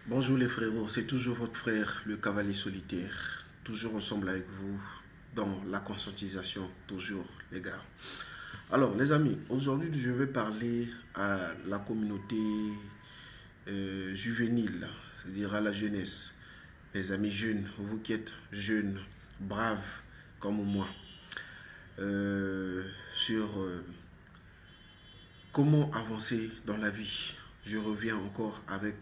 Bonjour les frérots, c'est toujours votre frère, le cavalier solitaire. Toujours ensemble avec vous dans la conscientisation, toujours les gars. Alors les amis, aujourd'hui je vais parler à la communauté juvénile, c'est-à-dire à la jeunesse. Les amis jeunes, vous qui êtes jeunes, braves comme moi, sur comment avancer dans la vie. Je reviens encore avec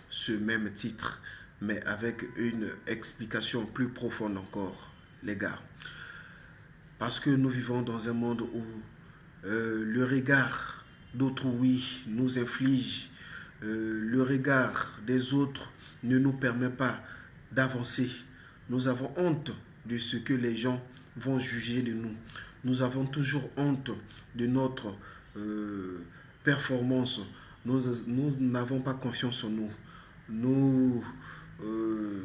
ce même titre, mais avec une explication plus profonde encore, les gars. Parce que nous vivons dans un monde où le regard d'autrui nous inflige, le regard des autres ne nous permet pas d'avancer. Nous avons honte de ce que les gens vont juger de nous. Nous avons toujours honte de notre performance. Nous n'avons pas confiance en nous. Nous, euh,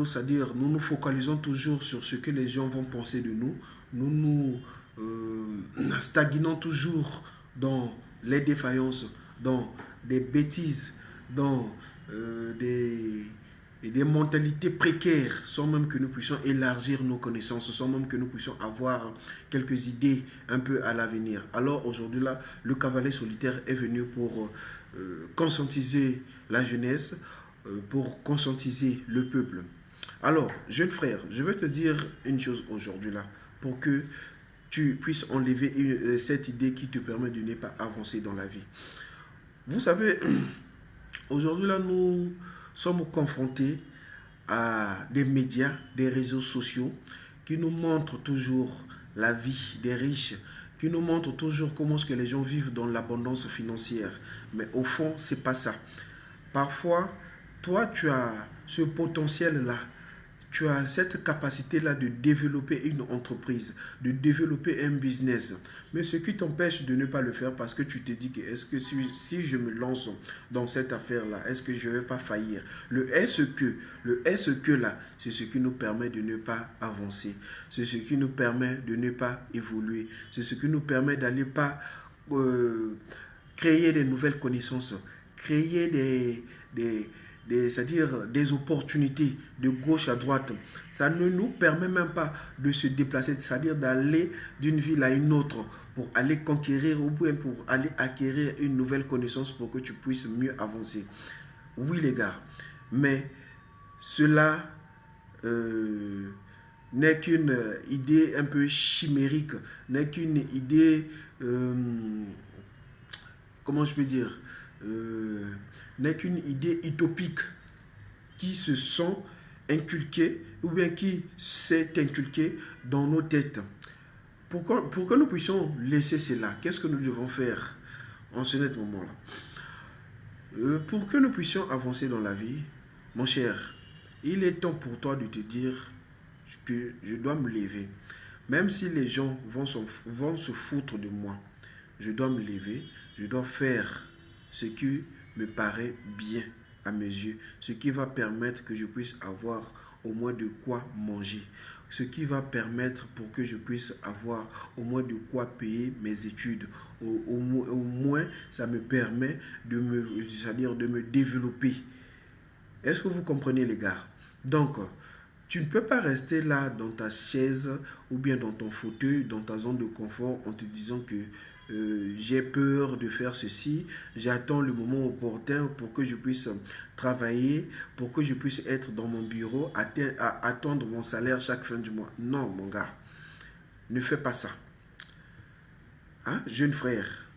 c'est-à-dire, nous nous focalisons toujours sur ce que les gens vont penser de nous. Nous nous stagnons toujours dans les défaillances, dans des bêtises, dans des mentalités précaires, sans même que nous puissions élargir nos connaissances, sans même que nous puissions avoir quelques idées un peu à l'avenir. Alors aujourd'hui là, le cavalier solitaire est venu pour conscientiser la jeunesse, pour conscientiser le peuple. Alors, jeune frère, je vais te dire une chose aujourd'hui là, pour que tu puisses enlever cette idée qui te permet de ne pas avancer dans la vie. Vous savez, aujourd'hui là, nous sommes confrontés à des médias, des réseaux sociaux qui nous montrent toujours la vie des riches, qui nous montrent toujours comment est-ce que les gens vivent dans l'abondance financière. Mais au fond, c'est pas ça. Parfois, toi, tu as ce potentiel-là, tu as cette capacité-là de développer une entreprise, de développer un business. Mais ce qui t'empêche de ne pas le faire parce que tu te dis que est-ce que si je me lance dans cette affaire-là, est-ce que je ne vais pas faillir? Le est-ce que là, c'est ce qui nous permet de ne pas avancer. C'est ce qui nous permet de ne pas évoluer. C'est ce qui nous permet d'aller pas créer des nouvelles connaissances, créer c'est-à-dire des opportunités de gauche à droite. Ça ne nous permet même pas de se déplacer, c'est-à-dire d'aller d'une ville à une autre pour aller conquérir ou bien pour aller acquérir une nouvelle connaissance pour que tu puisses mieux avancer. Oui les gars, mais cela n'est qu'une idée un peu chimérique, n'est qu'une idée, comment je peux dire, euh, n'est qu'une idée utopique qui se sont inculquées ou bien qui s'est inculquée dans nos têtes. Pour que nous puissions laisser cela, qu'est-ce que nous devons faire en ce net moment-là? Pour que nous puissions avancer dans la vie, mon cher, il est temps pour toi de te dire que je dois me lever. Même si les gens vont se foutre de moi, je dois me lever, je dois faire ce qui me paraît bien à mes yeux, ce qui va permettre que je puisse avoir au moins de quoi manger, ce qui va permettre pour que je puisse avoir au moins de quoi payer mes études. Au moins, ça me permet c'est-à-dire de me développer. Est-ce que vous comprenez les gars? Donc, tu ne peux pas rester là dans ta chaise ou bien dans ton fauteuil, dans ta zone de confort en te disant que j'ai peur de faire ceci, j'attends le moment opportun pour que je puisse travailler, pour que je puisse être dans mon bureau, attendre mon salaire chaque fin du mois. Non, mon gars, ne fais pas ça. Hein, jeune frère,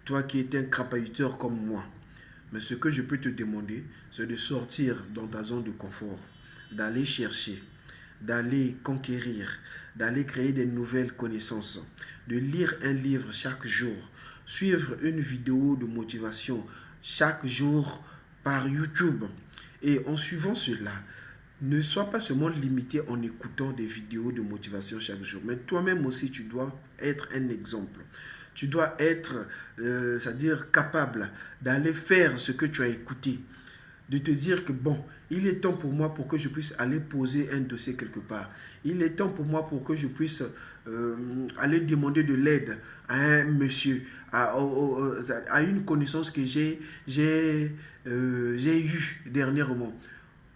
toi qui es un crapahuteur comme moi, mais ce que je peux te demander, c'est de sortir dans ta zone de confort, d'aller chercher, d'aller conquérir, d'aller créer des nouvelles connaissances, de lire un livre chaque jour, suivre une vidéo de motivation chaque jour par YouTube. Et en suivant cela, ne sois pas seulement limité en écoutant des vidéos de motivation chaque jour, mais toi-même aussi, tu dois être un exemple. Tu dois être, c'est-à-dire capable d'aller faire ce que tu as écouté, de te dire que bon, il est temps pour moi pour que je puisse aller poser un dossier quelque part. Il est temps pour moi pour que je puisse aller demander de l'aide à un monsieur, à une connaissance que j'ai eue dernièrement.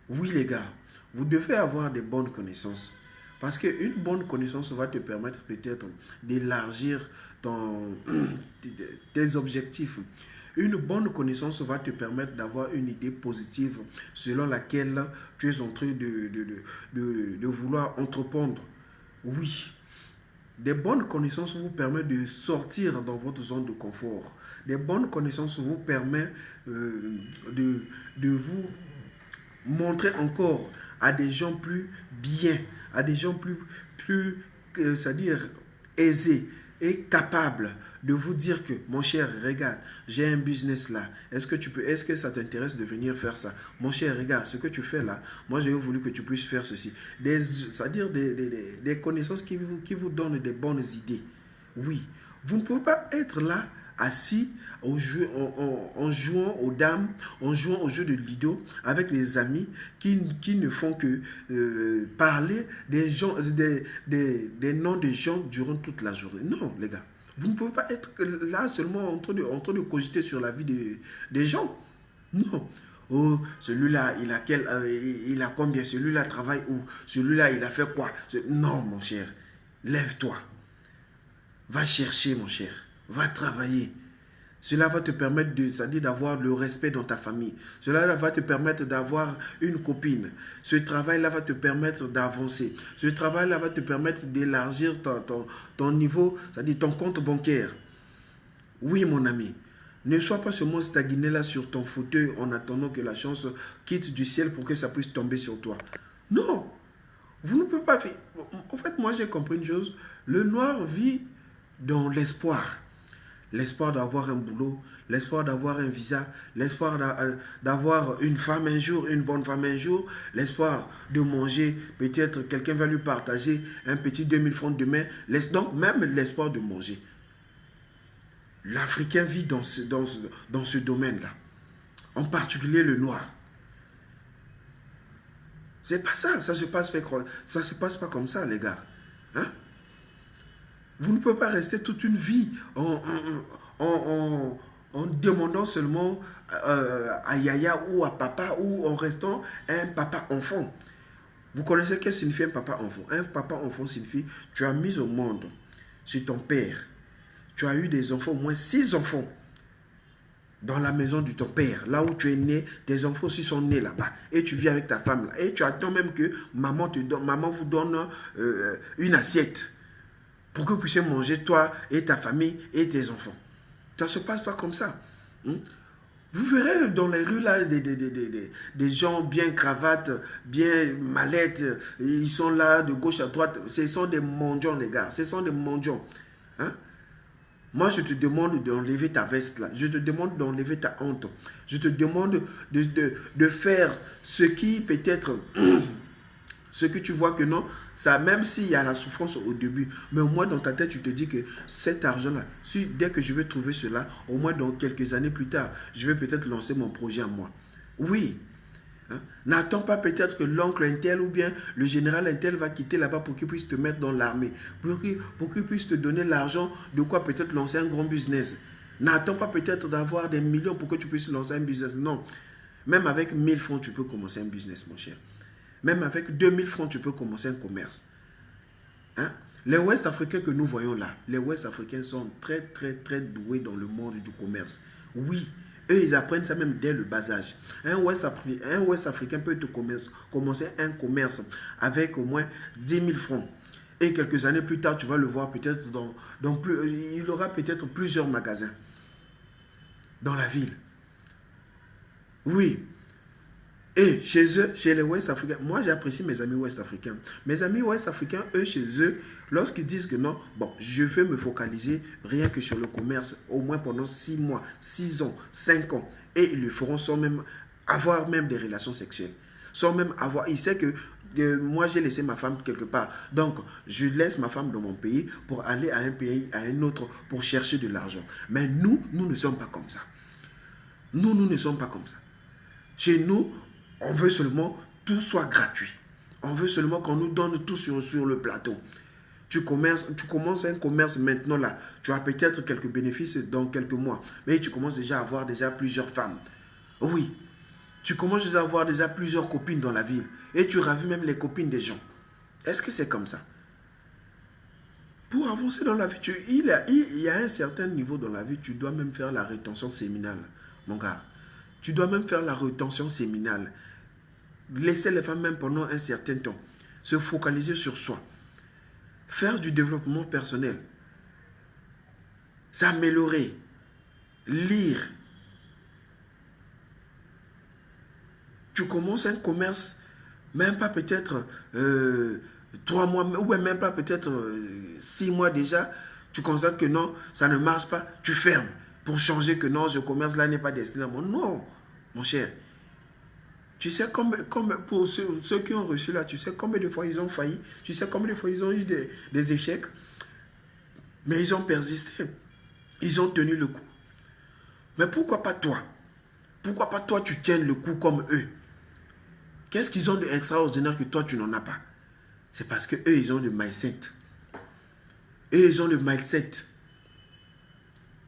Oui les gars, vous devez avoir des bonnes connaissances. Parce qu'une bonne connaissance va te permettre peut-être d'élargir tes objectifs. Une bonne connaissance va te permettre d'avoir une idée positive selon laquelle tu es en train de vouloir entreprendre. Oui, des bonnes connaissances vous permettent de sortir dans votre zone de confort. Des bonnes connaissances vous permettent de vous montrer encore à des gens plus bien, à des gens c'est-à-dire aisés et capables de vous dire que, mon cher, regarde, j'ai un business là. Est-ce que ça t'intéresse de venir faire ça? Mon cher, regarde, ce que tu fais là, moi j'ai voulu que tu puisses faire ceci. C'est-à-dire des connaissances qui vous donnent des bonnes idées. Oui, vous ne pouvez pas être là assis en jouant aux dames, en jouant au jeu de Lido avec les amis qui ne font que parler des noms des gens durant toute la journée. Non, les gars. Vous ne pouvez pas être là seulement en train de cogiter sur la vie des gens. Non. Oh, celui-là, il a combien? Celui-là travaille où? Celui-là, il a fait quoi? Non, mon cher. Lève-toi. Va chercher, mon cher. Va travailler. Cela va te permettre c'est-à-dire d'avoir le respect dans ta famille. Cela va te permettre d'avoir une copine. Ce travail-là va te permettre d'avancer. Ce travail-là va te permettre d'élargir ton niveau, c'est-à-dire ton compte bancaire. Oui, mon ami. Ne sois pas seulement stagné là sur ton fauteuil en attendant que la chance quitte du ciel pour que ça puisse tomber sur toi. Non. Vous ne pouvez pas faire. En fait, moi, j'ai compris une chose. Le noir vit dans l'espoir. L'espoir d'avoir un boulot, l'espoir d'avoir un visa, l'espoir d'avoir une femme un jour, une bonne femme un jour, l'espoir de manger, peut-être quelqu'un va lui partager un petit 2000 francs demain, donc même l'espoir de manger. L'Africain vit dans ce domaine-là, en particulier le noir. C'est pas ça, ça se passe pas comme ça, les gars. Hein? Vous ne pouvez pas rester toute une vie en demandant seulement à Yaya ou à papa ou en restant un papa-enfant. Vous connaissez ce que signifie un papa-enfant? Un papa-enfant signifie tu as mis au monde chez ton père. Tu as eu des enfants, au moins 6 enfants dans la maison de ton père. Là où tu es né, tes enfants aussi sont nés là-bas. Et tu vis avec ta femme là. Et tu attends même que maman vous donne une assiette pour que vous puissiez manger, toi et ta famille et tes enfants. Ça ne se passe pas comme ça. Vous verrez dans les rues là des gens bien cravates, bien mallettes. Ils sont là de gauche à droite. Ce sont des mendiants, les gars. Ce sont des mendiants. Hein? Moi, je te demande d'enlever ta veste là. Je te demande d'enlever ta honte. Je te demande de faire ce qui peut-être... Ce que tu vois que non, ça, même s'il y a la souffrance au début, mais au moins dans ta tête, tu te dis que cet argent-là, dès que je vais trouver cela, au moins dans quelques années plus tard, je vais peut-être lancer mon projet à moi. Oui. Hein? N'attends pas peut-être que l'oncle Intel ou bien le général Intel va quitter là-bas pour qu'il puisse te mettre dans l'armée, pour qu'il puisse te donner l'argent de quoi peut-être lancer un grand business. N'attends pas peut-être d'avoir des millions pour que tu puisses lancer un business. Non. Même avec 1000 francs, tu peux commencer un business, mon cher. Même avec 2000 francs, tu peux commencer un commerce. Hein? Les Ouest-Africains que nous voyons là, les Ouest-Africains sont très, très, très doués dans le monde du commerce. Oui, eux, ils apprennent ça même dès le bas âge. Un Ouest-Africain peut commencer un commerce avec au moins 10 000 francs. Et quelques années plus tard, tu vas le voir peut-être il aura peut-être plusieurs magasins dans la ville. Oui. Et chez eux, chez les Ouest-Africains, moi j'apprécie mes amis Ouest-Africains. Mes amis Ouest-Africains, eux, chez eux, lorsqu'ils disent que non, bon, je vais me focaliser rien que sur le commerce, au moins pendant 6 mois, 6 ans, 5 ans, et ils le feront sans même avoir même des relations sexuelles. Sans même avoir, il sait que moi j'ai laissé ma femme quelque part. Donc, je laisse ma femme dans mon pays pour aller à un pays, à un autre, pour chercher de l'argent. Mais nous ne sommes pas comme ça. Nous ne sommes pas comme ça. Chez nous, on veut seulement tout soit gratuit. On veut seulement qu'on nous donne tout sur le plateau. Tu commences un commerce maintenant là. Tu as peut-être quelques bénéfices dans quelques mois. Mais tu commences déjà à avoir déjà plusieurs femmes. Oui. Tu commences déjà à avoir déjà plusieurs copines dans la ville. Et tu ravis même les copines des gens. Est-ce que c'est comme ça? Pour avancer dans la vie, il y a un certain niveau dans la vie, tu dois même faire la rétention séminale, mon gars. Tu dois même faire la rétention séminale. Laisser les femmes même pendant un certain temps. Se focaliser sur soi. Faire du développement personnel. S'améliorer. Lire. Tu commences un commerce, même pas peut-être 3 mois, ou même pas peut-être 6 mois déjà, tu constates que non, ça ne marche pas, tu fermes pour changer que non, ce commerce-là n'est pas destiné à moi. Non, mon cher. Tu sais, comme pour ceux qui ont reçu là, tu sais combien de fois ils ont failli, tu sais combien de fois ils ont eu des échecs, mais ils ont persisté, ils ont tenu le coup. Mais pourquoi pas toi? Pourquoi pas toi tu tiens le coup comme eux? Qu'est-ce qu'ils ont d'extraordinaire que toi tu n'en as pas? C'est parce que eux ils ont le mindset. Eux ils ont le mindset.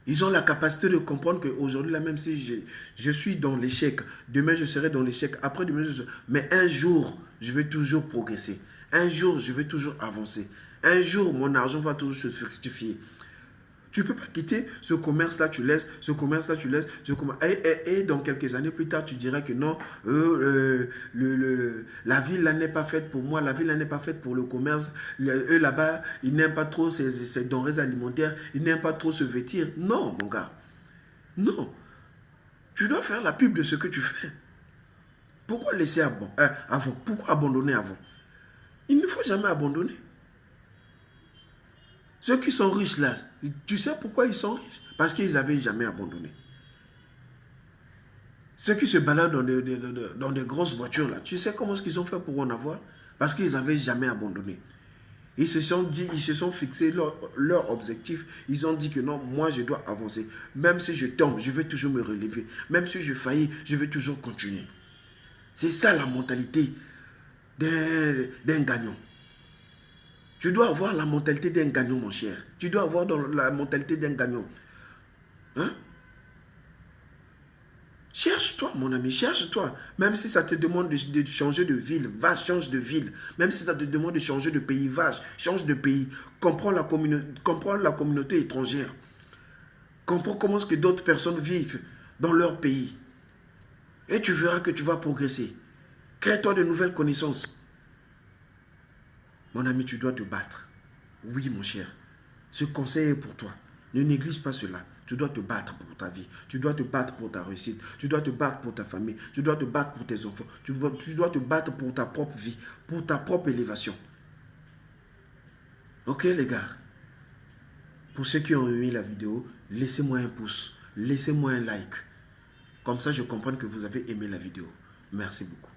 Ils ont la capacité de comprendre qu'aujourd'hui, là, même si je suis dans l'échec, demain je serai dans l'échec, après demain je serai... Mais un jour, je vais toujours progresser. Un jour, je vais toujours avancer. Un jour, mon argent va toujours se fructifier. Tu ne peux pas quitter ce commerce-là, tu laisses, ce commerce-là, tu laisses, et dans quelques années plus tard, tu diras que non, la ville là n'est pas faite pour moi, la ville là n'est pas faite pour le commerce, eux là-bas, ils n'aiment pas trop ces denrées alimentaires, ils n'aiment pas trop se vêtir. Non, mon gars, non. Tu dois faire la pub de ce que tu fais. Pourquoi laisser avant? Pourquoi abandonner avant? Il ne faut jamais abandonner. Ceux qui sont riches là, tu sais pourquoi ils sont riches? Parce qu'ils n'avaient jamais abandonné. Ceux qui se baladent dans des grosses voitures là, tu sais comment est-ce qu'ils ont fait pour en avoir? Parce qu'ils n'avaient jamais abandonné. Ils se sont fixés leur objectif. Ils ont dit que non, moi je dois avancer. Même si je tombe, je vais toujours me relever. Même si je faillis, je vais toujours continuer. C'est ça la mentalité d'un gagnant. Tu dois avoir la mentalité d'un gagnant, mon cher. Tu dois avoir la mentalité d'un gagnant. Hein? Cherche-toi, mon ami, cherche-toi. Même si ça te demande de changer de ville, va, change de ville. Même si ça te demande de changer de pays, va, change de pays. Comprends la communauté étrangère. Comprends comment est-ce que d'autres personnes vivent dans leur pays. Et tu verras que tu vas progresser. Crée-toi de nouvelles connaissances. Mon ami, tu dois te battre. Oui, mon cher. Ce conseil est pour toi. Ne néglige pas cela. Tu dois te battre pour ta vie. Tu dois te battre pour ta réussite. Tu dois te battre pour ta famille. Tu dois te battre pour tes enfants. Tu dois te battre pour ta propre vie. Pour ta propre élévation. Ok, les gars. Pour ceux qui ont aimé la vidéo, laissez-moi un pouce. Laissez-moi un like. Comme ça, je comprends que vous avez aimé la vidéo. Merci beaucoup.